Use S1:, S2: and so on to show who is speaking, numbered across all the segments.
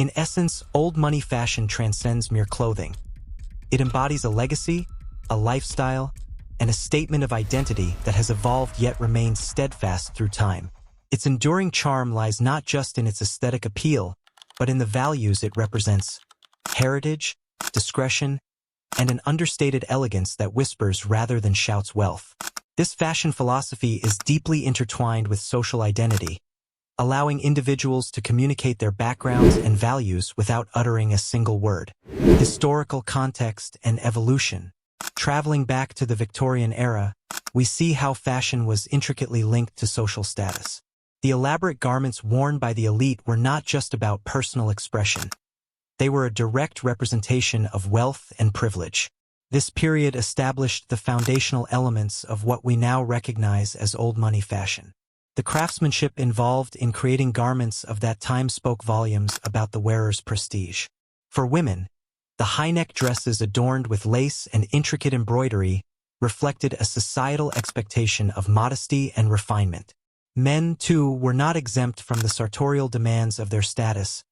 S1: In essence, old money fashion transcends mere clothing. It embodies a legacy, a lifestyle, and a statement of identity that has evolved yet remains steadfast through time. Its enduring charm lies not just in its aesthetic appeal, but in the values it represents: heritage, discretion, and an understated elegance that whispers rather than shouts wealth. This fashion philosophy is deeply intertwined with social identity, allowing individuals to communicate their backgrounds and values without uttering a single word. Historical context and evolution. Traveling back to the Victorian era, we see how fashion was intricately linked to social status. The elaborate garments worn by the elite were not just about personal expression. They were a direct representation of wealth and privilege. This period established the foundational elements of what we now recognize as old money fashion. The craftsmanship involved in creating garments of that time spoke volumes about the wearer's prestige. For women, the high-neck dresses adorned with lace and intricate embroidery reflected a societal expectation of modesty and refinement. Men, too, were not exempt from the sartorial demands of their status,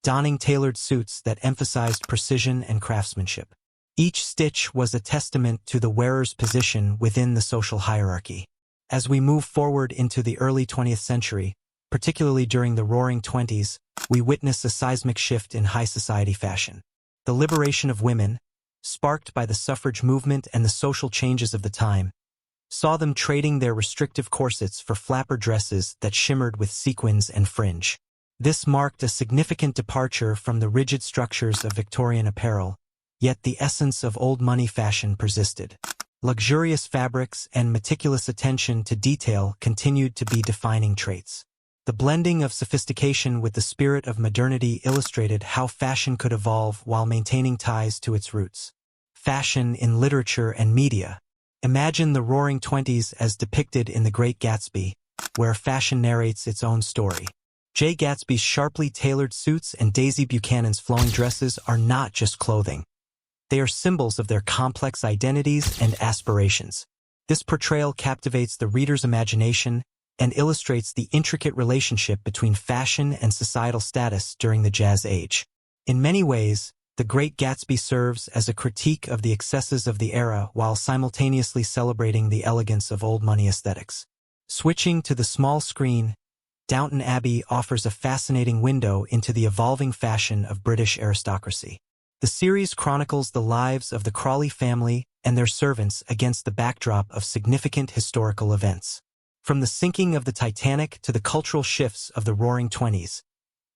S1: donning tailored suits that emphasized precision and craftsmanship. Each stitch was a testament to the wearer's position within the social hierarchy. As we move forward into the early 20th century, particularly during the Roaring Twenties, we witness a seismic shift in high society fashion. The liberation of women, sparked by the suffrage movement and the social changes of the time, saw them trading their restrictive corsets for flapper dresses that shimmered with sequins and fringe. This marked a significant departure from the rigid structures of Victorian apparel, yet the essence of old money fashion persisted. Luxurious fabrics and meticulous attention to detail continued to be defining traits. The blending of sophistication with the spirit of modernity illustrated how fashion could evolve while maintaining ties to its roots. Fashion in literature and media. Imagine the Roaring Twenties as depicted in The Great Gatsby, where fashion narrates its own story. Jay Gatsby's sharply tailored suits and Daisy Buchanan's flowing dresses are not just clothing. They are symbols of their complex identities and aspirations. This portrayal captivates the reader's imagination and illustrates the intricate relationship between fashion and societal status during the Jazz Age. In many ways, The Great Gatsby serves as a critique of the excesses of the era while simultaneously celebrating the elegance of old money aesthetics. Switching to the small screen, Downton Abbey offers a fascinating window into the evolving fashion of British aristocracy. The series chronicles the lives of the Crawley family and their servants against the backdrop of significant historical events. From the sinking of the Titanic to the cultural shifts of the Roaring Twenties,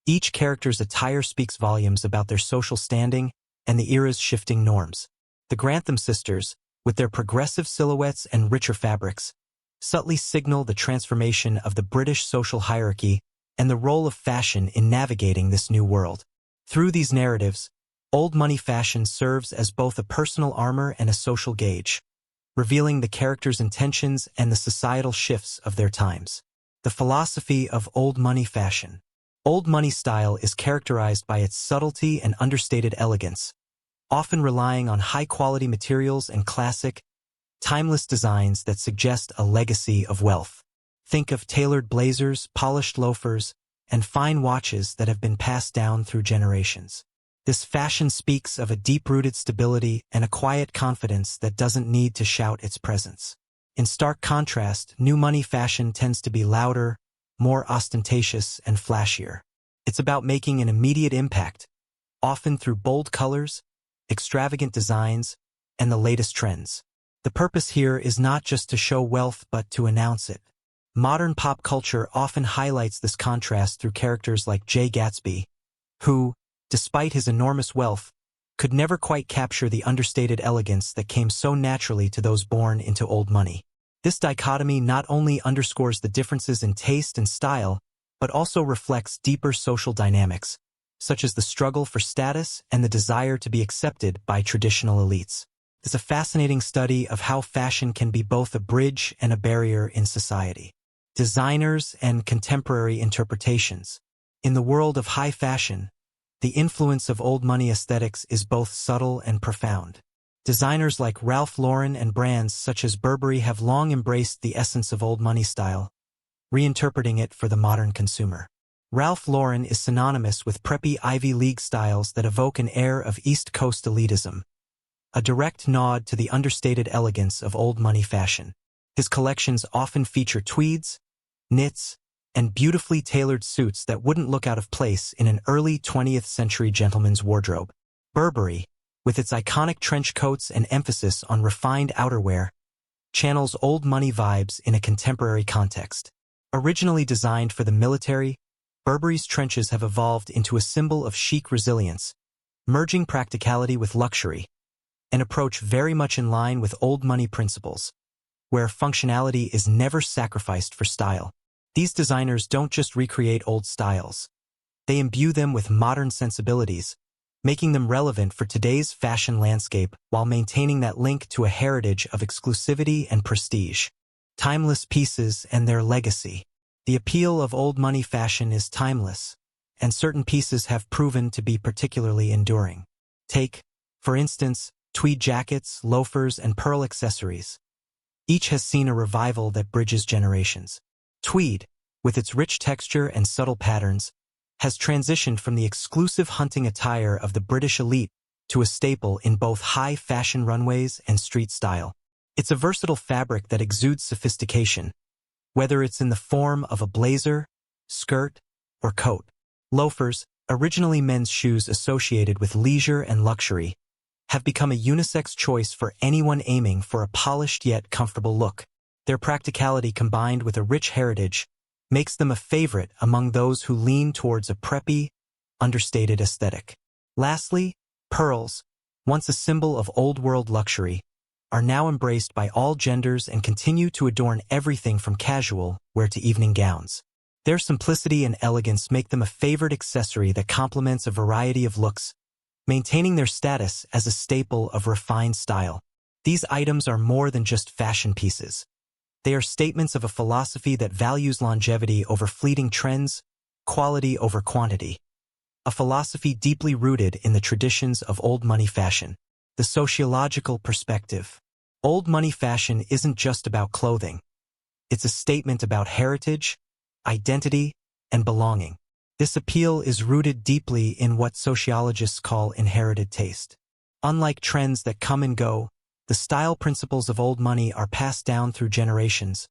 S1: each character's attire speaks volumes about their social standing and the era's shifting norms. The Grantham sisters, with their progressive silhouettes and richer fabrics, subtly signal the transformation of the British social hierarchy and the role of fashion in navigating this new world. Through these narratives, old money fashion serves as both a personal armor and a social gauge, revealing the characters' intentions and the societal shifts of their times. The philosophy of old money fashion. Old money style is characterized by its subtlety and understated elegance, often relying on high-quality materials and classic, timeless designs that suggest a legacy of wealth. Think of tailored blazers, polished loafers, and fine watches that have been passed down through generations. This fashion speaks of a deep-rooted stability and a quiet confidence that doesn't need to shout its presence. In stark contrast, new money fashion tends to be louder, more ostentatious, and flashier. It's about making an immediate impact, often through bold colors, extravagant designs, and the latest trends. The purpose here is not just to show wealth but to announce it. Modern pop culture often highlights this contrast through characters like Jay Gatsby, who, despite his enormous wealth, could never quite capture the understated elegance that came so naturally to those born into old money. This dichotomy not only underscores the differences in taste and style, but also reflects deeper social dynamics, such as the struggle for status and the desire to be accepted by traditional elites. It's a fascinating study of how fashion can be both a bridge and a barrier in society. Designers and contemporary interpretations. In the world of high fashion, the influence of old money aesthetics is both subtle and profound. Designers like Ralph Lauren and brands such as Burberry have long embraced the essence of old money style, reinterpreting it for the modern consumer. Ralph Lauren is synonymous with preppy Ivy League styles that evoke an air of East Coast elitism, a direct nod to the understated elegance of old money fashion. His collections often feature tweeds, knits, and beautifully tailored suits that wouldn't look out of place in an early 20th century gentleman's wardrobe. Burberry, with its iconic trench coats and emphasis on refined outerwear, channels old money vibes in a contemporary context. Originally designed for the military, Burberry's trenches have evolved into a symbol of chic resilience, merging practicality with luxury, an approach very much in line with old money principles, where functionality is never sacrificed for style. These designers don't just recreate old styles. They imbue them with modern sensibilities, making them relevant for today's fashion landscape while maintaining that link to a heritage of exclusivity and prestige. Timeless pieces and their legacy. The appeal of old money fashion is timeless, and certain pieces have proven to be particularly enduring. Take, for instance, tweed jackets, loafers, and pearl accessories. Each has seen a revival that bridges generations. Tweed, with its rich texture and subtle patterns, has transitioned from the exclusive hunting attire of the British elite to a staple in both high-fashion runways and street style. It's a versatile fabric that exudes sophistication, whether it's in the form of a blazer, skirt, or coat. Loafers, originally men's shoes associated with leisure and luxury, have become a unisex choice for anyone aiming for a polished yet comfortable look. Their practicality combined with a rich heritage makes them a favorite among those who lean towards a preppy, understated aesthetic. Lastly, pearls, once a symbol of old-world luxury, are now embraced by all genders and continue to adorn everything from casual wear to evening gowns. Their simplicity and elegance make them a favorite accessory that complements a variety of looks, maintaining their status as a staple of refined style. These items are more than just fashion pieces. They are statements of a philosophy that values longevity over fleeting trends, quality over quantity. A philosophy deeply rooted in the traditions of old money fashion. The sociological perspective. Old money fashion isn't just about clothing. It's a statement about heritage, identity, and belonging. This appeal is rooted deeply in what sociologists call inherited taste. Unlike trends that come and go, the style principles of old money are passed down through generations,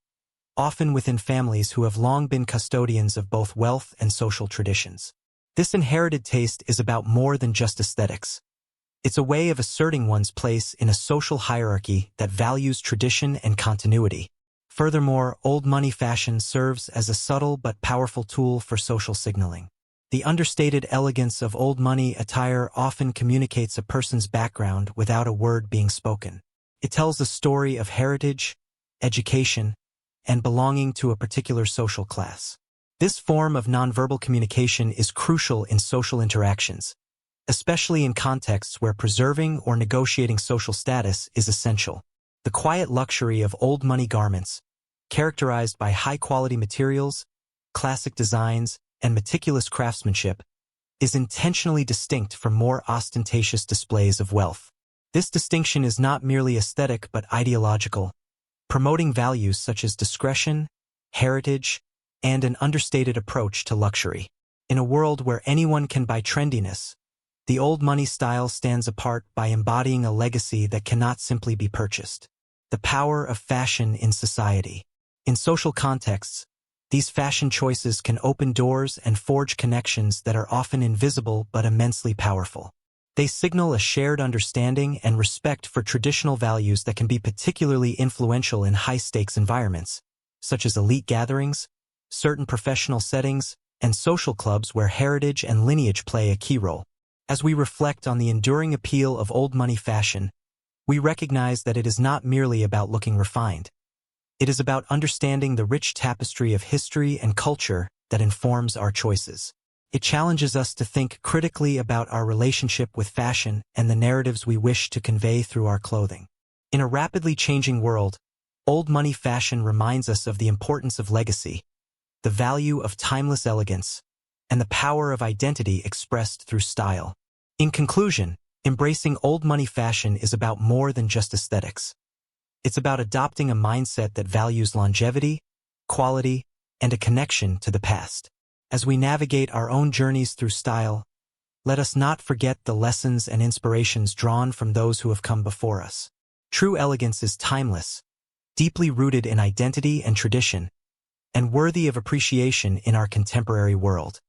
S1: often within families who have long been custodians of both wealth and social traditions. This inherited taste is about more than just aesthetics. It's a way of asserting one's place in a social hierarchy that values tradition and continuity. Furthermore, old money fashion serves as a subtle but powerful tool for social signaling. The understated elegance of old money attire often communicates a person's background without a word being spoken. It tells a story of heritage, education, and belonging to a particular social class. This form of nonverbal communication is crucial in social interactions, especially in contexts where preserving or negotiating social status is essential. The quiet luxury of old money garments, characterized by high-quality materials, classic designs, and meticulous craftsmanship, is intentionally distinct from more ostentatious displays of wealth. This distinction is not merely aesthetic but ideological, promoting values such as discretion, heritage, and an understated approach to luxury. In a world where anyone can buy trendiness, the old money style stands apart by embodying a legacy that cannot simply be purchased. The power of fashion in society. In social contexts, these fashion choices can open doors and forge connections that are often invisible but immensely powerful. They signal a shared understanding and respect for traditional values that can be particularly influential in high-stakes environments, such as elite gatherings, certain professional settings, and social clubs where heritage and lineage play a key role. As we reflect on the enduring appeal of old money fashion, we recognize that it is not merely about looking refined. It is about understanding the rich tapestry of history and culture that informs our choices. It challenges us to think critically about our relationship with fashion and the narratives we wish to convey through our clothing. In a rapidly changing world, old money fashion reminds us of the importance of legacy, the value of timeless elegance, and the power of identity expressed through style. In conclusion, embracing old money fashion is about more than just aesthetics. It's about adopting a mindset that values longevity, quality, and a connection to the past. As we navigate our own journeys through style, let us not forget the lessons and inspirations drawn from those who have come before us. True elegance is timeless, deeply rooted in identity and tradition, and worthy of appreciation in our contemporary world.